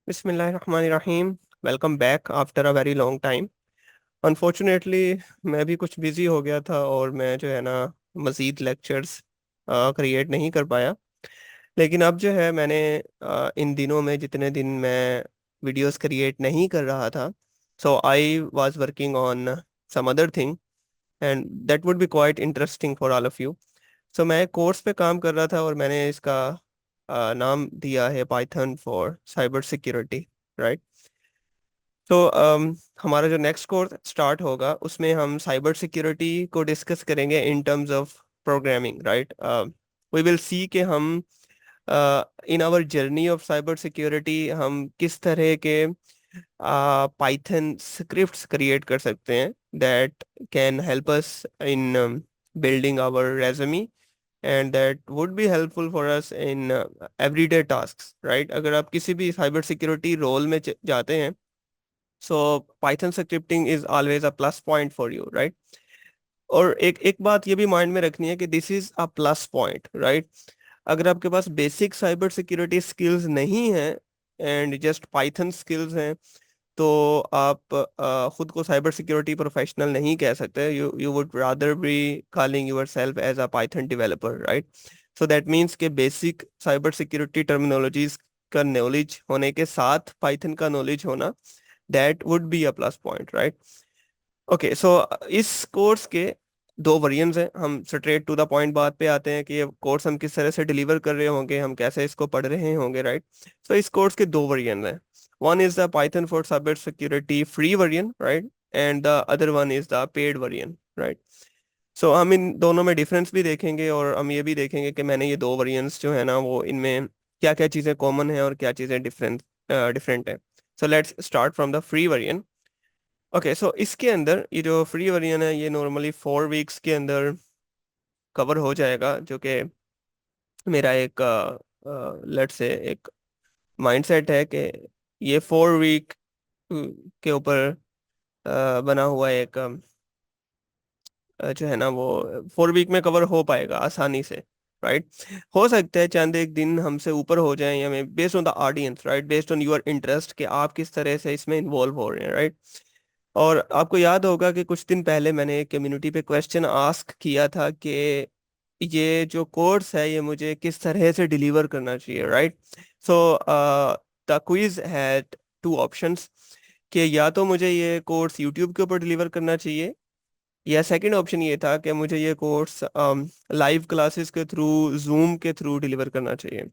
बिस्मिल्लाहिर्रहमानिर्रहीम। Welcome back after a very long time. Unfortunately मैं भी कुछ बिजी हो गया था और मैं जो है ना मज़ीद लेक्चर्स क्रिएट नहीं कर पाया। लेकिन अब जो है मैंने इन दिनों में जितने दिन मैं वीडियोस क्रिएट नहीं कर रहा था, so I was working on some other thing and that would be quite interesting for all of you. So मैं कोर्स पे काम कर रहा था और मैंने इसका नाम दिया है Python for cyber security, right. तो हमारा जो नेक्स्ट कोर्स स्टार्ट होगा उसमें हम साइबर सिक्योरिटी को डिस्कस करेंगे in terms of programming, right. We will see कि हम in our journey of cyber security हम किस तरह के पाइथन स्क्रिप्ट्स क्रिएट कर सकते हैं that can help us in building our resume and that would be helpful for us in everyday tasks, right. अगर आप किसी भी साइबर सिक्योरिटी रोल में जाते हैं, सो Python scripting is always a plus point for you, right. और एक एक बात ये भी माइंड में रखनी है कि this is a plus point, right. अगर आपके पास बेसिक साइबर सिक्योरिटी स्किल्स नहीं है एंड जस्ट पाइथन स्किल्स हैं, तो आप खुद को साइबर सिक्योरिटी प्रोफेशनल नहीं कह सकते। You you would rather be calling yourself as a Python developer, right. So that means के बेसिक साइबर सिक्योरिटी टर्मिनोलॉजीज का नॉलेज होने के साथ पाइथन का नॉलेज होना, that would be a plus point, right. Okay, so इस course के दो वेरिएंट्स हैं। हम स्ट्रेट टू द पॉइंट बात पे आते हैं कि ये कोर्स हम किस तरह से डिलीवर कर रहे होंगे, हम कैसे इसको पढ़ रहे होंगे, राइट। सो इस कोर्स के दो वेरिएंट्स हैं। One is the Python for cyber security free variant, right, and the other one is the paid variant, right. So हम इन दोनों में डिफरेंस भी देखेंगे और हम ये भी देखेंगे कि मैंने ये दो वेरिएंट्स जो है ना वो इनमें क्या क्या चीज़ें कॉमन है और क्या चीज़ें डिफरेंट डिफरेंट है। So let's start from the free variant. Okay, so इसके अंदर ये जो फ्री वर्जन है ये नॉर्मली 4 वीक्स के अंदर कवर हो जाएगा, जो कि मेरा एक लेट से एक माइंडसेट है कि ये 4 वीक के ऊपर बना हुआ एक जो है ना वो 4 वीक में कवर हो पाएगा आसानी से, राइट। हो सकता है चंद एक दिन हमसे ऊपर हो जाए या मैं based on the audience, right, based on your interest कि आप किस तरह से इसमें इन्वॉल्व हो रहे हैं, राइट। और आपको याद होगा कि कुछ दिन पहले मैंने एक कम्युनिटी पे क्वेश्चन आस्क किया था कि ये जो कोर्स है ये मुझे किस तरह से डिलीवर करना चाहिए, right. So the quiz had two options कि या तो मुझे ये कोर्स यूट्यूब के ऊपर डिलीवर करना चाहिए, या सेकंड ऑप्शन ये था कि मुझे ये कोर्स लाइव क्लासेस के थ्रू, जूम के थ्रू डिलीवर करना चाहिए।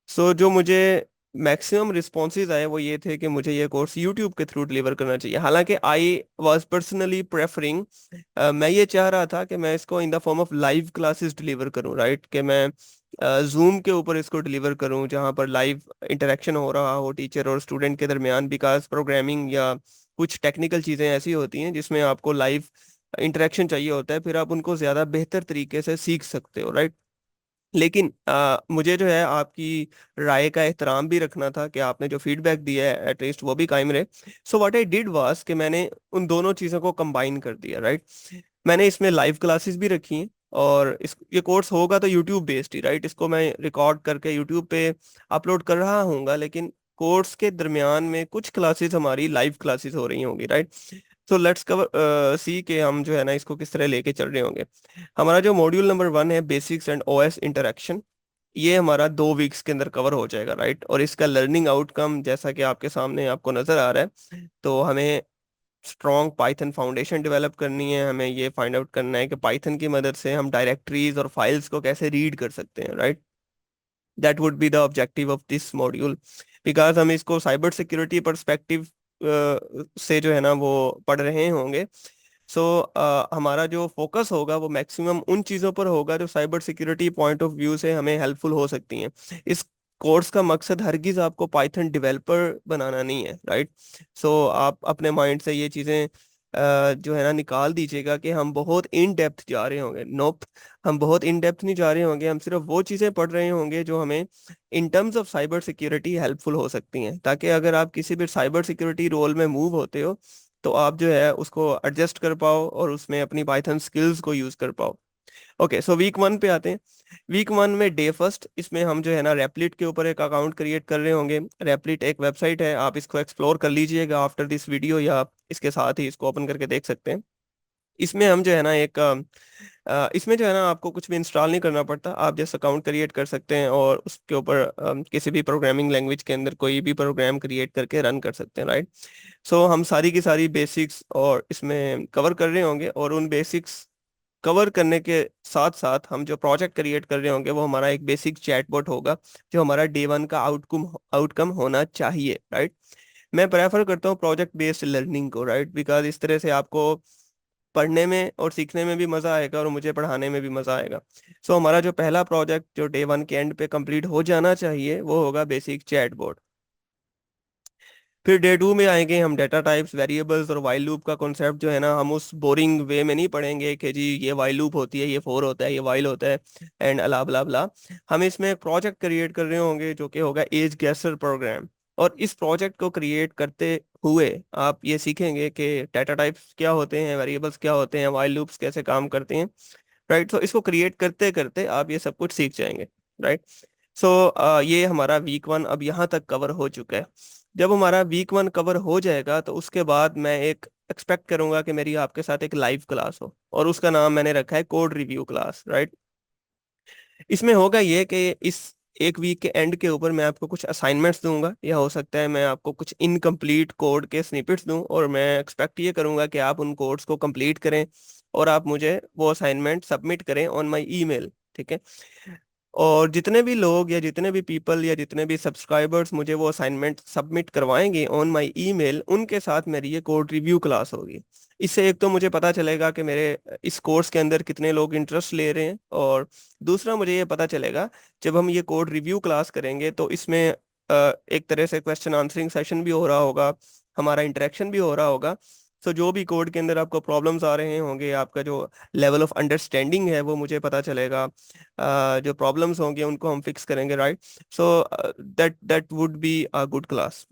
सो जो मुझे मैक्सिमम रिस्पॉन्सेज आए वो ये थे कि मुझे ये कोर्स यूट्यूब के थ्रू डिलीवर करना चाहिए। हालांकि आई वाज पर्सनली प्रेफरिंग, मैं ये चाह रहा था कि मैं इसको in the form of live classes deliver करूं, राइट, कि मैं जूम के ऊपर इसको डिलीवर करूं जहां पर लाइव इंटरेक्शन हो रहा हो टीचर और स्टूडेंट के दरमियान। बिकॉज प्रोग्रामिंग या कुछ टेक्निकल चीज़ें ऐसी होती हैं जिसमें आपको लाइव इंटरेक्शन चाहिए होता है, फिर आप उनको ज़्यादा बेहतर तरीके से सीख सकते हो, राइट। लेकिन मुझे जो है आपकी राय का एहतराम भी रखना था कि आपने जो फीडबैक दिया है एटलीस्ट वो भी कायम रहे। So what I did was कि मैंने उन दोनों चीज़ों को कंबाइन कर दिया, राइट। मैंने इसमें लाइव क्लासेस भी रखी हैं और इस ये कोर्स होगा तो यूट्यूब बेस्ड ही, राइट। इसको मैं रिकॉर्ड करके यूट्यूब पे अपलोड कर रहा हूँगा, लेकिन कोर्स के दरमियान में कुछ क्लासेस हमारी लाइव क्लासेस हो रही होंगी, राइट। तो लेट्स कवर सी के हम जो है ना इसको किस तरह लेके चल रहे होंगे। हमारा जो मॉड्यूल नंबर 1 है बेसिक्स एंड ओएस इंटरेक्शन, ये हमारा 2 वीक्स के अंदर कवर हो जाएगा, राइट। और इसका लर्निंग आउटकम जैसा कि आपके सामने आपको नजर आ रहा है, तो हमें स्ट्रॉन्ग पाइथन फाउंडेशन डेवलप करनी है। हमें ये फाइंड आउट करना है कि पाइथन की मदद से हम डायरेक्टरीज और फाइल्स को कैसे रीड कर सकते हैं, right. That would be the objective of this module. Because हम इसको साइबर सिक्योरिटी परस्पेक्टिव से जो है ना वो पढ़ रहे होंगे। सो हमारा जो फोकस होगा वो मैक्सिमम उन चीज़ों पर होगा जो cyber security point of view से हमें हेल्पफुल हो सकती हैं। इस कोर्स का मकसद हरगिज आपको पाइथन डेवलपर बनाना नहीं है, राइट। सो आप अपने माइंड से ये चीज़ें जो है ना निकाल दीजिएगा कि हम बहुत इन डेप्थ जा रहे होंगे। नोप, हम बहुत इन डेप्थ नहीं जा रहे होंगे। हम सिर्फ वो चीज़ें पढ़ रहे होंगे जो हमें इन terms of cyber security helpful हो सकती हैं, ताकि अगर आप किसी भी साइबर सिक्योरिटी रोल में मूव होते हो तो आप जो है उसको एडजस्ट कर पाओ और उसमें अपनी पाइथन स्किल्स को यूज कर पाओ। ओके, सो वीक वन पे आते हैं। वीक वन में डे फर्स्ट, इसमें हम जो है ना रेपलिट के ऊपर एक अकाउंट क्रिएट कर रहे होंगे। रेपलिट एक वेबसाइट है, आप इसको एक्सप्लोर कर लीजिएगा आफ्टर दिस वीडियो, या इसके साथ ही इसको ओपन करके देख सकते हैं। इसमें हम जो है ना इसमें जो है ना आपको कुछ भी इंस्टॉल नहीं करना पड़ता, आप जस्ट अकाउंट क्रिएट कर सकते हैं और उसके ऊपर किसी भी प्रोग्रामिंग लैंग्वेज के अंदर कोई भी प्रोग्राम क्रिएट करके रन कर सकते हैं, राइट। सो हम सारी की सारी बेसिक्स और इसमें कवर कर रहे होंगे, और उन बेसिक्स कवर करने के साथ साथ हम जो प्रोजेक्ट क्रिएट कर रहे होंगे वो हमारा एक बेसिक चैटबॉट होगा, जो हमारा डे वन का आउटकम होना चाहिए, राइट। मैं प्रेफर करता हूँ प्रोजेक्ट बेस्ड लर्निंग को, राइट, बिकॉज इस तरह से आपको पढ़ने में और सीखने में भी मजा आएगा और मुझे पढ़ाने में भी मजा आएगा। सो हमारा जो पहला प्रोजेक्ट जो डे वन के एंड पे कंप्लीट हो जाना चाहिए वो होगा बेसिक चैटबॉट। फिर डे टू में आएंगे हम डेटा टाइप्स, वेरिएबल्स और वाइल लूप का कॉन्सेप्ट जो है ना, हम उस बोरिंग वे में नहीं पढ़ेंगे कि जी ये वाइल लूप होती है, ये फोर होता है, ये वाइल होता है, एंड अला ब्ला ब्ला। हम इसमें एक प्रोजेक्ट क्रिएट कर रहे होंगे जो कि होगा एज गैसर प्रोग्राम। और इस प्रोजेक्ट को क्रिएट करते हुए आप ये सीखेंगे कि डेटा टाइप्स क्या होते हैं, वेरिएबल्स क्या होते हैं, वाइल लूप्स कैसे काम करते हैं, राइट। तो इसको क्रिएट करते करते आप ये सब कुछ सीख जाएंगे, राइट। सो ये हमारा वीक वन अब यहाँ तक कवर हो चुका है। जब हमारा वीक वन कवर हो जाएगा तो उसके बाद मैं एक एक्सपेक्ट करूंगा कि मेरी आपके साथ एक लाइव क्लास हो, और उसका नाम मैंने रखा है कोड रिव्यू क्लास, राइट। इसमें होगा ये कि इस एक वीक के एंड के ऊपर मैं आपको कुछ असाइनमेंट्स दूंगा, या हो सकता है मैं आपको कुछ इनकम्प्लीट कोड के स्निपेट्स दूं, और मैं एक्सपेक्ट ये करूंगा कि आप उन कोड्स को कंप्लीट करें और आप मुझे वो असाइनमेंट सबमिट करें ऑन माई ईमेल, ठीक है। और जितने भी लोग या जितने भी पीपल या जितने भी सब्सक्राइबर्स मुझे वो असाइनमेंट सबमिट करवाएंगे ऑन माय ईमेल, उनके साथ मेरी ये कोड रिव्यू क्लास होगी। इससे एक तो मुझे पता चलेगा कि मेरे इस कोर्स के अंदर कितने लोग इंटरेस्ट ले रहे हैं, और दूसरा मुझे ये पता चलेगा जब हम ये कोड रिव्यू क्लास करेंगे तो इसमें एक तरह से क्वेश्चन आंसरिंग सेशन भी हो रहा होगा, हमारा इंटरेक्शन भी हो रहा होगा। सो जो भी कोड के अंदर आपको प्रॉब्लम्स आ रहे होंगे, आपका जो लेवल ऑफ अंडरस्टैंडिंग है वो मुझे पता चलेगा, जो प्रॉब्लम्स होंगे उनको हम फिक्स करेंगे, right. So that would be a good class.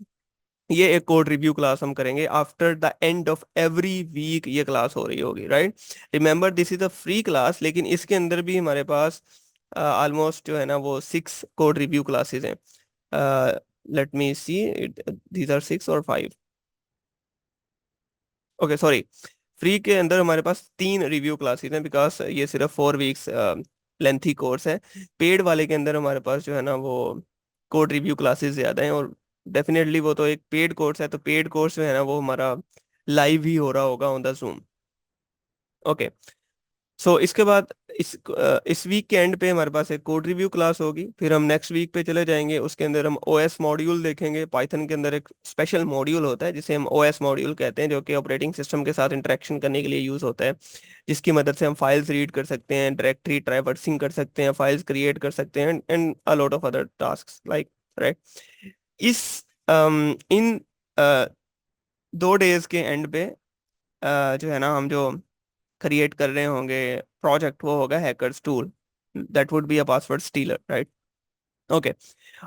ये एक कोड रिव्यू क्लास हम करेंगे after the end of every week, ये क्लास हो रही होगी, right. Remember this is a free class, लेकिन इसके अंदर भी हमारे पास ऑलमोस्ट जो है ना वो 6 कोड रिव्यू क्लासेस हैं। Let me see, these are 6 और 5। ओके सॉरी, फ्री के अंदर हमारे पास 3 रिव्यू क्लासेस हैं, बिकॉज ये सिर्फ 4 वीक्स लेंथी कोर्स है। पेड वाले के अंदर हमारे पास जो है ना वो कोड रिव्यू क्लासेस ज्यादा हैं, और डेफिनेटली वो तो एक पेड कोर्स है, तो पेड कोर्स जो है ना वो हमारा लाइव ही हो रहा होगा on the zoom. Okay, so इसके बाद इस वीक के एंड पे हमारे पास एक कोड रिव्यू क्लास होगी। फिर हम नेक्स्ट वीक पे चले जाएंगे, उसके अंदर हम ओएस मॉड्यूल देखेंगे। पाइथन के अंदर एक स्पेशल मॉड्यूल होता है जिसे हम ओएस मॉड्यूल कहते हैं, जो कि ऑपरेटिंग सिस्टम के साथ इंटरेक्शन करने के लिए यूज होता है, जिसकी मदद से हम फाइल्स रीड कर सकते हैं, डायरेक्टरी ट्रैवर्सिंग कर सकते हैं, फाइल्स क्रिएट कर सकते हैं, and a lot of other task, like, right. इस इन 2 डेज के एंड पे जो है ना हम जो क्रिएट कर रहे होंगे प्रोजेक्ट, वो होगा hackers tool, that would be a password stealer, right. Okay,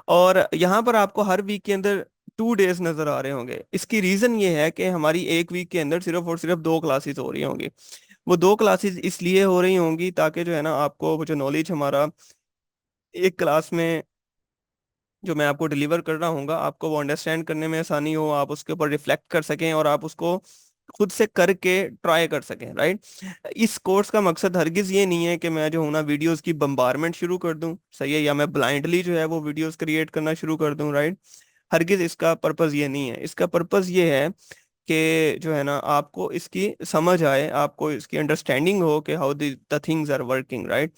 और यहाँ पर आपको हर वीक के अंदर 2 डेज नजर आ रहे होंगे। इसकी रीजन ये है कि हमारी एक वीक के अंदर सिर्फ और सिर्फ 2 क्लासेस हो रही होंगी। वो 2 क्लासेस इसलिए हो रही होंगी ताकि जो है ना आपको वो जो नॉलेज हमारा एक क्लास में जो मैं आपको डिलीवर कर रहा हूँ आपको वो अंडरस्टैंड करने में आसानी हो, आप उसके ऊपर रिफ्लेक्ट कर सकें और आप उसको खुद से करके ट्राई कर सकें, राइट। इस कोर्स का मकसद हरगिज ये नहीं है कि मैं जो हूं ना वीडियोस की बम्बारमेंट शुरू कर दूं, सही है, या मैं ब्लाइंडली जो है वो वीडियोस क्रिएट करना शुरू कर दूं, राइट। हरगिज इसका पर्पस ये नहीं है। इसका पर्पस ये है कि जो है ना आपको इसकी समझ आए, आपको इसकी अंडरस्टैंडिंग हो कि how the things are working, right.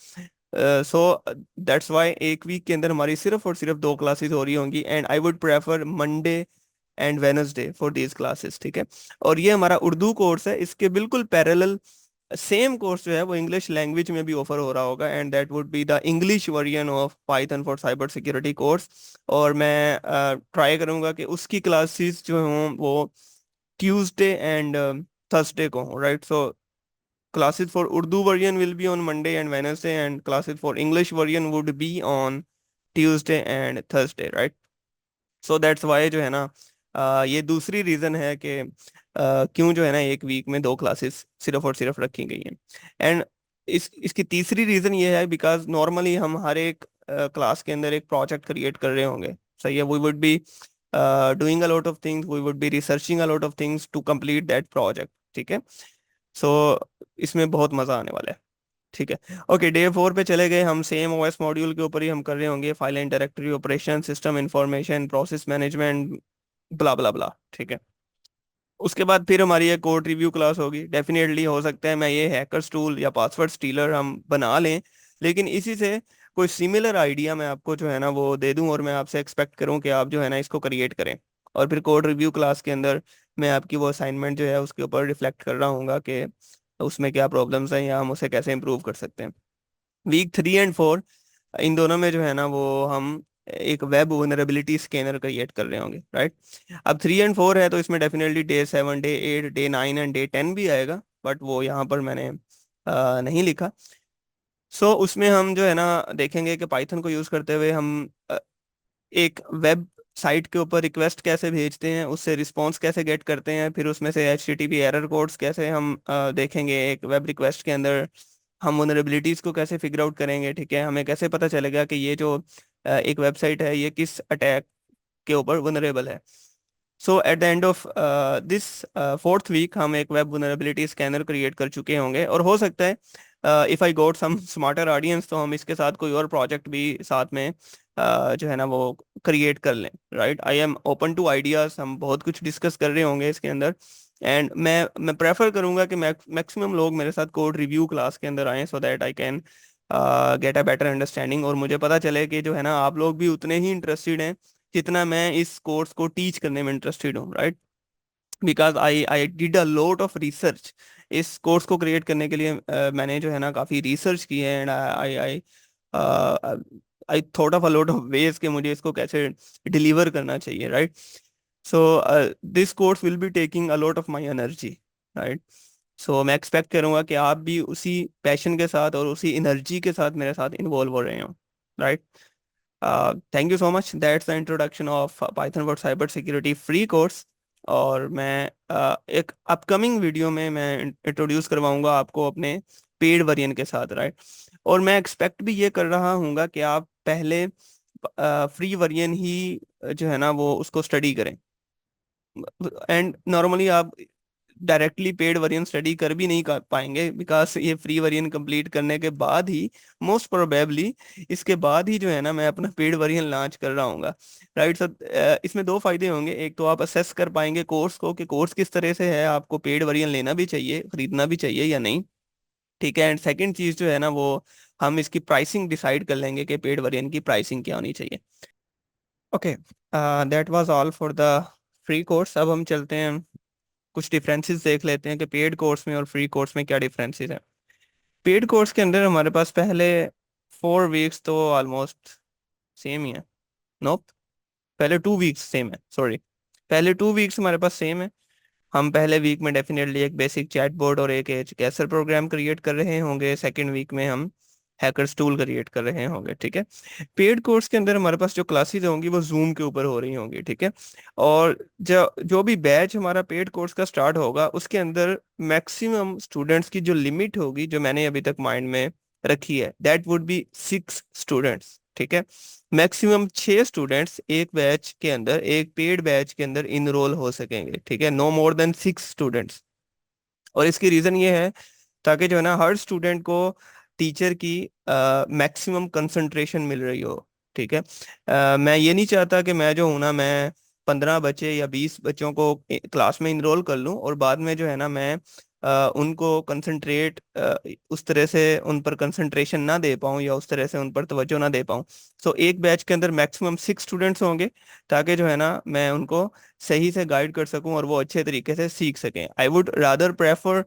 So that's why एक वीक के अंदर हमारी सिर्फ और सिर्फ 2 क्लासेस हो रही होंगी, and I would prefer Monday and Wednesday for these classes, ठीक है। और ये हमारा उर्दू कोर्स है, इसके बिल्कुल पैरेलल सेम कोर्स जो है वो इंग्लिश लैंग्वेज में भी ऑफर हो रहा होगा, and that would be the English version of Python for cyber security course. और मैं ट्राई करूंगा कि उसकी क्लासेस जो हों वो ट्यूसडे एंड थर्सडे को हों, right. So classes for Urdu version will be on Monday and Wednesday, and classes for English version would be on Tuesday and Thursday, right? So that's why जो है ना ये दूसरी रीजन है कि क्यों जो है ना एक वीक में 2 क्लासेस सिर्फ और सिर्फ रखी गई हैं। एंड इसकी तीसरी रीजन ये है बिकॉज नॉर्मली हम हर एक क्लास के अंदर एक प्रोजेक्ट क्रिएट कर रहे होंगे, सही है, we would be doing a lot of things, we would be researching a lot of things to complete that project, ठीक है। सो इसमें बहुत मजा आने वाला है, ठीक है। ओके, डे 4 पे चले गए हम, सेम ओएस मॉड्यूल के ऊपर ही हम कर रहे होंगे, file and directory operation, system information, process management, blah blah blah, ठीक है। उसके बाद फिर हमारी एक कोड रिव्यू क्लास होगी। डेफिनेटली हो सकता है मैं ये हैकर्स टूल या पासवर्ड स्टीलर हम बना लें, लेकिन इसी से कोई सिमिलर आइडिया मैं आपको जो है ना वो दे दूं, और मैं आपसे एक्सपेक्ट करूं कि आप जो है ना इसको क्रिएट करें। और फिर कोड रिव्यू क्लास के अंदर मैं आपकी वो असाइनमेंट जो है उसके ऊपर रिफ्लेक्ट कर रहा हूँ कि उसमें क्या प्रॉब्लम्स हैं या हम उसे कैसे इम्प्रूव कर सकते हैं। वीक 3 एंड 4 इन दोनों में जो है ना वो हम एक वेब वनरेबिलिटी स्कैनर क्रिएट कर रहे होंगे, राइट। अब 3 एंड 4 है तो इसमें definitely day 7, day 8, day 9 and day 10 भी आएगा, बट वो यहाँ पर मैंने नहीं लिखा। सो उसमें हम जो है ना देखेंगे कि पाइथन को यूज करते हुए हम एक वेब साइट के ऊपर रिक्वेस्ट कैसे भेजते हैं, उससे रिस्पॉन्स कैसे गेट करते हैं, फिर उसमें से HTTP एरर कोड्स कैसे हम देखेंगे एक वेब रिक्वेस्ट के अंदर, हम वनरेबिलिटीज को कैसे फिगर आउट करेंगे, ठीक है। हमें कैसे पता चलेगा कि ये जो एक वेबसाइट है ये किस अटैक के ऊपर वनरेबल है। So at the end of this 4th week हम एक वेब वनरेबिलिटी स्कैनर क्रिएट कर चुके होंगे, और हो सकता है if I got some smarter audience तो हम इसके साथ कोई और प्रोजेक्ट भी साथ में जो है ना वो क्रिएट कर लें, right. I am open to ideas, हम बहुत कुछ डिस्कस कर रहे होंगे इसके अंदर। एंड मैं प्रेफर करूंगा कि मैक्सिमम लोग मेरे साथ कोड रिव्यू क्लास के अंदर आएं, so that I can get a better understanding, और मुझे पता चले कि जो है ना आप लोग भी उतने ही इंटरेस्टेड हैं जितना मैं इस कोर्स को टीच करने में इंटरेस्टेड हूँ, right. Because I did a lot of research इस कोर्स को क्रिएट करने के लिए। मैंने जो है ना काफ़ी रिसर्च की है, and I I I thought of a lot of ways कि मुझे इसको कैसे डिलीवर करना चाहिए, right. So this course will be taking a lot of my energy, right. So मैं एक्सपेक्ट करूंगा कि आप भी उसी पैशन के साथ और उसी एनर्जी के साथ मेरे साथ इन्वॉल्व हो रहे हो, right. Thank you so much, that's the introduction of Python for cyber security free course. और मैं एक अपकमिंग वीडियो में मैं इंट्रोड्यूस करवाऊंगा आपको अपने पेड वर्जन के साथ, राइट। और मैं एक्सपेक्ट भी ये कर रहा हूँगा कि आप पहले फ्री वर्जन ही जो है ना वो उसको स्टडी करें, एंड नॉर्मली आप डायरेक्टली पेड वर्जन स्टडी कर भी नहीं कर पाएंगे, बिकॉज ये फ्री वर्जन कंप्लीट करने के बाद ही मोस्ट प्रोबेबली इसके बाद ही जो है ना मैं अपना पेड वर्जन लॉन्च कर रहा हूँ, राइट। सर इसमें दो फायदे होंगे, एक तो आप असेस कर पाएंगे कोर्स को कि कोर्स किस तरह से है, आपको पेड वर्जन लेना भी चाहिए, खरीदना भी चाहिए या नहीं, ठीक है। एंड सेकंड चीज जो है ना वो हम इसकी प्राइसिंग डिसाइड कर लेंगे कि पेड वर्जन की प्राइसिंग क्या होनी चाहिए। Okay, that was all for the free course. अब हम चलते हैं कुछ डिफरेंसेस देख लेते हैं कि पेड कोर्स में और फ्री कोर्स में क्या डिफरेंसेस हैं। पेड कोर्स के अंदर हमारे पास पहले 4 वीक्स तो ऑलमोस्ट सेम ही है। नो, पहले 2 वीक्स सेम है, सॉरी, पहले 2 वीक्स हमारे पास सेम है। हम पहले वीक में डेफिनेटली एक बेसिक चैटबॉट और एक एज कैसर प्रोग्राम क्रिएट कर रहे होंगे, सेकंड वीक में हम हैकर्स टूल क्रिएट कर रहे होंगे, ठीक है। पेड कोर्स के अंदर हमारे पास जो क्लासेस होंगी वो जूम के ऊपर हो रही होंगी, ठीक है। और जो जो भी बैच हमारा पेड कोर्स का स्टार्ट होगा उसके अंदर मैक्सिमम स्टूडेंट्स की जो लिमिट होगी जो मैंने अभी तक माइंड में रखी है, दैट वुड बी 6 स्टूडेंट्स, ठीक है। मैक्सिमम 6 स्टूडेंट्स एक बैच के अंदर, एक पेड बैच के अंदर इनरोल हो सकेंगे, ठीक है, नो मोर देन 6 स्टूडेंट्स। और इसकी रीजन ये है ताकि जो है ना हर स्टूडेंट को टीचर की मैक्सिमम कंसंट्रेशन मिल रही हो, ठीक है। मैं ये नहीं चाहता कि मैं जो हूं ना मैं 15 बच्चे या 20 बच्चों को क्लास में इनरोल कर लूं और बाद में जो है ना मैं उनको कंसंट्रेट उस तरह से उन पर कंसंट्रेशन ना दे पाऊं या उस तरह से उन पर तवज्जो ना दे पाऊं। सो एक बैच के अंदर मैक्सिमम 6 स्टूडेंट्स होंगे ताकि जो है ना मैं उनको सही से गाइड कर सकूं और वो अच्छे तरीके से सीख सकें। आई वुड रादर प्रेफर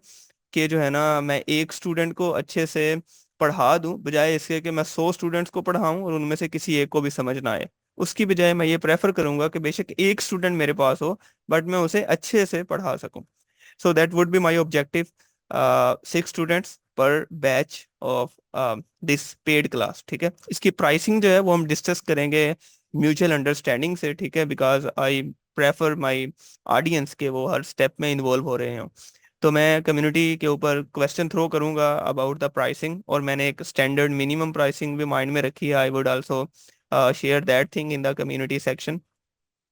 कि जो है ना मैं एक स्टूडेंट को अच्छे से पढ़ा दूं बजाय इसके कि मैं 100 स्टूडेंट्स को पढ़ाऊं और उनमें से किसी एक को भी समझ ना आए। उसकी बजाय मैं ये प्रेफर करूंगा कि बेशक एक स्टूडेंट मेरे पास हो बट मैं उसे अच्छे से पढ़ा सकूं। So that would be my objective, 6 students पर batch of this paid class, ठीक है। इसकी प्राइसिंग जो है वो हम डिस्कस करेंगे म्यूचुअल अंडरस्टैंडिंग से, ठीक है, because I prefer my audience के वो हर स्टेप में इन्वॉल्व हो रहे हो। तो मैं कम्युनिटी के ऊपर क्वेश्चन थ्रो करूंगा अबाउट द प्राइसिंग, और मैंने एक स्टैंडर्ड मिनिमम प्राइसिंग भी माइंड में रखी है। I would also share that thing in the community section.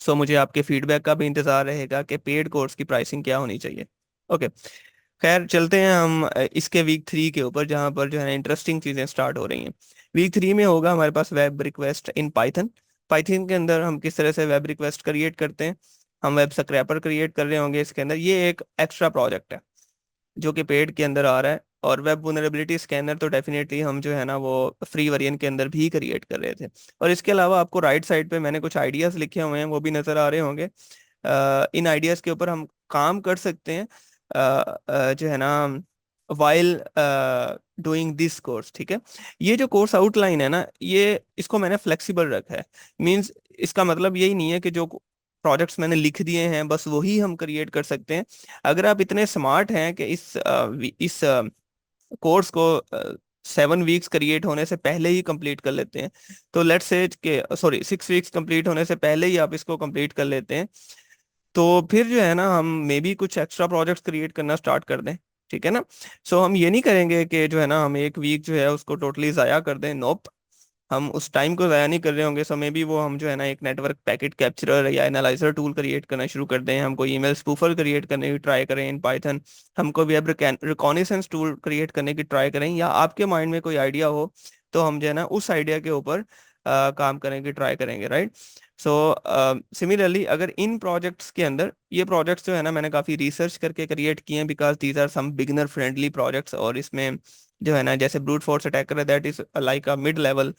So मुझे आपके फीडबैक का भी इंतजार रहेगा कि पेड कोर्स की प्राइसिंग क्या होनी चाहिए। ओके, खैर चलते हैं हम इसके वीक 3 के ऊपर, जहाँ पर जो है इंटरेस्टिंग चीज़ें स्टार्ट हो रही हैं। वीक 3 में होगा हमारे पास web request in Python. Python के अंदर हम किस तरह से वेब रिक्वेस्ट क्रिएट करते हैं। हम वेब स्क्रैपर क्रिएट कर रहे होंगे इसके अंदर। ये एक एक्स्ट्रा प्रोजेक्ट है जो कि पेड के अंदर आ रहा है। और वेब वल्नरेबिलिटी स्कैनर तो डेफिनेटली हम जो है ना वो फ्री वेरिएंट के अंदर भी क्रिएट कर रहे थे। और इसके अलावा आपको राइट साइड पे मैंने कुछ आइडियाज लिखे हुए हैं, वो भी नजर आ रहे होंगे। इन आइडियाज के ऊपर हम काम कर सकते हैं जो है ना वाइल डूइंग दिस कोर्स। ठीक है, ये जो कोर्स आउटलाइन है ना, ये इसको मैंने फ्लेक्सिबल रखा है। मींस इसका मतलब यही नहीं है कि जो प्रोजेक्ट्स मैंने लिख दिए हैं बस वही हम क्रिएट कर सकते हैं। अगर आप इतने स्मार्ट हैं कि इस कोर्स को 7 वीक्स क्रिएट होने से पहले ही कंप्लीट कर लेते हैं, तो लेट्स से के सॉरी 6 वीक्स कंप्लीट होने से पहले ही आप इसको कंप्लीट कर लेते हैं, तो फिर जो है ना हम मे बी कुछ एक्स्ट्रा प्रोजेक्ट्स क्रिएट करना स्टार्ट कर दें। ठीक है ना। सो हम ये नहीं करेंगे कि जो है ना हम एक वीक जो है उसको टोटली ज़ाया कर दें। नोप, हम उस टाइम को ज़ाया नहीं कर रहे होंगे। सो मे बी वो हम जो है ना एक नेटवर्क पैकेट कैप्चरर या एनालाइजर टूल क्रिएट करना शुरू कर दें। हम कोई ईमेल स्पूफर क्रिएट करने की ट्राई करें इन पाइथन। हम कोई वेब रिकॉनिसेंस टूल क्रिएट करने की ट्राई करें, या आपके माइंड में कोई आइडिया हो तो हम जो है ना उस आइडिया के ऊपर काम करने की ट्राई करेंगे, राइट। सो सिमिलरली अगर इन प्रोजेक्ट्स के अंदर, ये प्रोजेक्ट्स जो है ना मैंने काफ़ी रिसर्च करके क्रिएट किए हैं, because these are some beginner friendly projects. और इसमें जो है ना जैसे ब्रूट फोर्स अटैकर है, that is like a mid level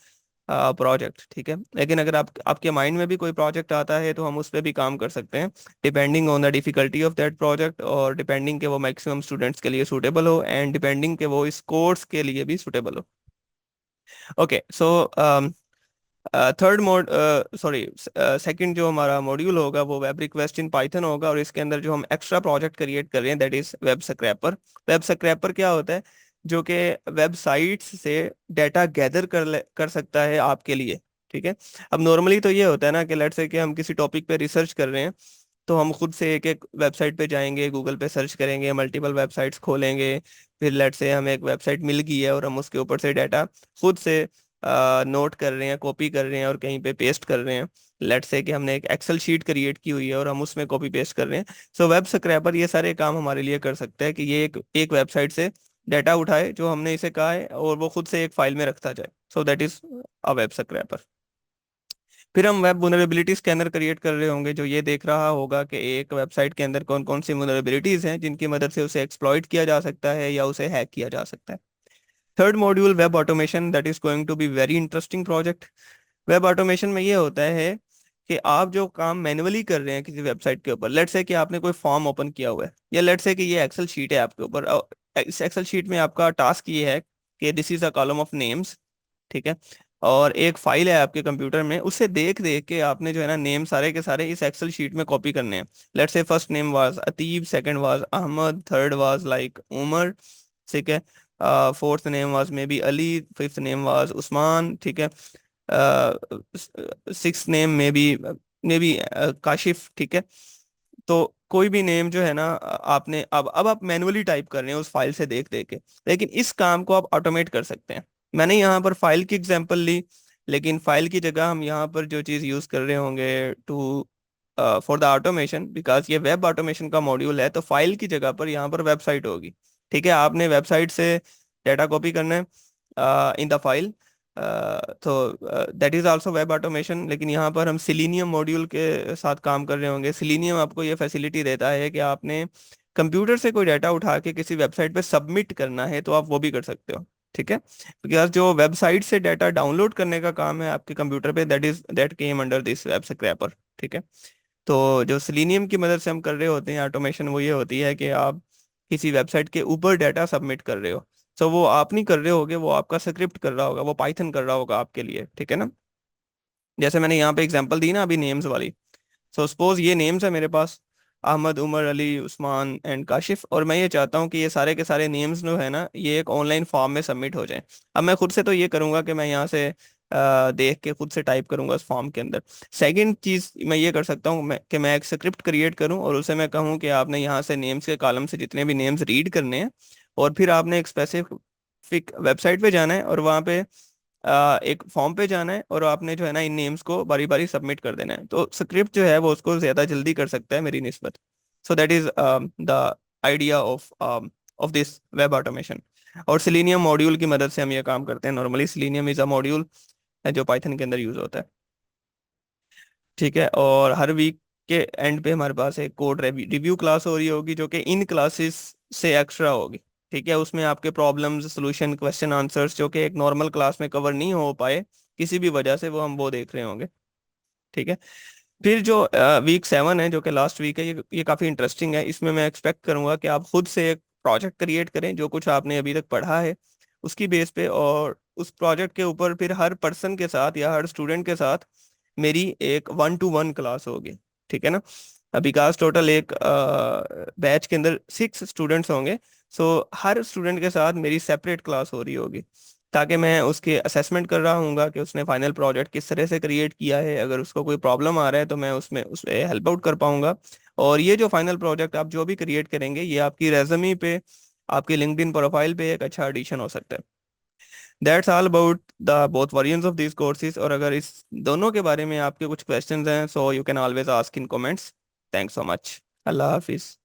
project. ठीक है, लेकिन अगर आपके माइंड में भी कोई प्रोजेक्ट आता है तो हम उस पर भी काम कर सकते हैं, depending on the difficulty of that project, और डिपेंडिंग के वो मैक्सिमम स्टूडेंट्स के लिए सूटेबल हो, एंड डिपेंडिंग के वो इस कोर्स के लिए भी सूटेबल हो। Okay, so third mode sorry second जो हमारा मॉड्यूल होगा वो वेब रिक्वेस्ट इन पाइथन होगा, और इसके अंदर जो हम एक्स्ट्रा प्रोजेक्ट क्रिएट कर रहे हैं that is web scraper. Web scraper क्या होता है? जो कि वेबसाइट्स से डाटा गैदर कर सकता है आपके लिए। ठीक है, अब नॉर्मली तो ये होता है ना कि लेट्स से कि हम किसी टॉपिक पे रिसर्च कर रहे हैं, तो हम खुद से एक एक वेबसाइट पे जाएंगे, गूगल पे सर्च करेंगे, मल्टीपल वेबसाइट्स खोलेंगे। फिर लेट्स से हमें एक वेबसाइट मिल गई है और हम उसके ऊपर से डाटा खुद से नोट कर रहे हैं, कॉपी कर रहे हैं और कहीं पे पेस्ट कर रहे हैं। लेट्स से कि हमने एक एक्सेल शीट क्रिएट की हुई है और हम उसमें कॉपी पेस्ट कर रहे हैं। सो वेब स्क्रैपर ये सारे काम हमारे लिए कर सकता है कि ये एक वेबसाइट से डाटा उठाए जो हमने इसे कहा है, और वो खुद से एक फाइल में रखता जाए। सो that is a web scraper. फिर हम वेब वल्नरेबिलिटी स्कैनर क्रिएट कर रहे होंगे, जो ये देख रहा होगा कि एक वेबसाइट के अंदर कौन कौन सी वल्नरेबिलिटीज हैं जिनकी मदद से उसे एक्सप्लॉइट किया जा सकता है या उसे हैक किया जा सकता है। Third module web automation, that is going to be very interesting project. Web automation में ये होता है कि आप जो काम मैन्युअली कर रहे हैं किसी वेबसाइट के ऊपर, लेट्स से कि आपने कोई फॉर्म ओपन किया हुआ है, या लेट्स से कि ये एक्सेल शीट है आपके ऊपर, और इस एक्सेल शीट में आपका टास्क ये है कि this is a column of names. ठीक है, और एक फाइल है आपके कंप्यूटर में, उससे देख देख के आपने जो है ना नेम सारे के सारे इस एक्सेल शीट में कॉपी करने हैं। लेट्स से first name was Atib, second was Ahmed, third was like Umar. ठीक है, fourth name was maybe Ali, fifth name was Usman. ठीक है, six name maybe Kashif. ठीक है, तो कोई भी नेम जो है ना आपने अब आप मैनुअली टाइप कर रहे हैं उस फाइल से देख देख के, लेकिन इस काम को आप ऑटोमेट कर सकते हैं। मैंने यहाँ पर फाइल की एग्जांपल ली, लेकिन फाइल की जगह हम यहाँ पर जो चीज़ यूज़ कर रहे होंगे to for the automation, because ये वेब ऑटोमेशन का मॉड्यूल है, तो फाइल की जगह पर यहाँ पर वेबसाइट होगी। ठीक है, आपने वेबसाइट से डाटा कॉपी करना है इन द फाइल, तो that is also web automation. लेकिन यहाँ पर हम सिलीनियम मॉड्यूल के साथ काम कर रहे होंगे। सिलीनियम आपको ये फैसिलिटी देता है कि आपने कंप्यूटर से कोई डाटा उठा के किसी वेबसाइट पे सबमिट करना है तो आप वो भी कर सकते हो। ठीक है, बिकॉज जो वेबसाइट से डाटा डाउनलोड करने का काम है आपके कंप्यूटर पे, that came under this web scraper. ठीक है, तो जो सिलीनियम की मदद से हम कर रहे होते हैं ऑटोमेशन, वो ये होती है कि आप किसी वेबसाइट के ऊपर डाटा सबमिट कर रहे हो। सो वो आप नहीं कर रहे होगे, वो आपका स्क्रिप्ट कर रहा होगा, वो पाइथन कर रहा होगा आपके लिए। ठीक है ना, जैसे मैंने यहाँ पे एग्जांपल दी ना अभी नेम्स वाली। सो सपोज ये नेम्स है मेरे पास, अहमद, उमर, अली, उस्मान एंड काशिफ, और मैं ये चाहता हूँ कि ये सारे के सारे नेम्स जो है ना ये एक ऑनलाइन फॉर्म में सबमिट हो जाए। अब मैं खुद से तो ये करूँगा कि मैं यहाँ से देख के खुद से टाइप करूंगा उस फॉर्म के अंदर। सेकंड चीज मैं ये कर सकता हूँ मैं एक स्क्रिप्ट क्रिएट करूँ और उसे मैं कहूँ कि आपने यहाँ से नेम्स के कॉलम से जितने भी नेम्स रीड करने हैं, और फिर आपने एक स्पेसिफिक वेबसाइट पे जाना है और वहाँ पे एक फॉर्म पे जाना है और आपने जो है ना इन नेम्स को बारी बारी सबमिट कर देना है। तो स्क्रिप्ट जो है वो उसको ज्यादा जल्दी कर सकता है मेरी निस्बत। So that is the idea of this web automation. और सिलीनियम मॉड्यूल की मदद से हम ये काम करते हैं। Normally selenium is a module है जो पाइथन के अंदर यूज होता है। ठीक है, और हर वीक के एंड पे हमारे पास एक कोड रिव्यू क्लास हो रही होगी जो कि इन क्लासेस से एक्स्ट्रा होगी। ठीक है, उसमें आपके प्रॉब्लम्स सॉल्यूशन क्वेश्चन आंसर्स जो कि एक नॉर्मल क्लास में कवर नहीं हो पाए किसी भी वजह से, वो देख रहे होंगे। ठीक है, फिर जो वीक 7 है जो कि लास्ट वीक है, ये काफ़ी इंटरेस्टिंग है। इसमें मैं एक्सपेक्ट करूंगा कि आप खुद से एक प्रोजेक्ट क्रिएट करें जो कुछ आपने अभी तक पढ़ा है उसकी बेस पे, और उस प्रोजेक्ट के ऊपर फिर हर पर्सन के साथ या हर स्टूडेंट के साथ मेरी एक 1-to-1 क्लास होगी। ठीक है ना, बिकॉज टोटल एक बैच के अंदर 6 स्टूडेंट्स होंगे। सो हर स्टूडेंट के साथ मेरी सेपरेट क्लास हो रही होगी, ताकि मैं उसके असेसमेंट कर रहा हूँगा कि उसने फाइनल प्रोजेक्ट किस तरह से क्रिएट किया है। अगर उसको कोई प्रॉब्लम आ रहा है तो मैं उसमें हेल्प आउट कर पाऊंगा। और ये जो फाइनल प्रोजेक्ट आप जो भी क्रिएट करेंगे ये आपकी रेज्यूमे पे, आपकी लिंक्डइन प्रोफाइल पे एक अच्छा एडिशन हो सकता है। That's all about the both versions of this courses. और अगर इस दोनों के बारे में आपके कुछ क्वेश्चंस हैं, so you can always ask in comments. Thanks so much. Allah Hafiz.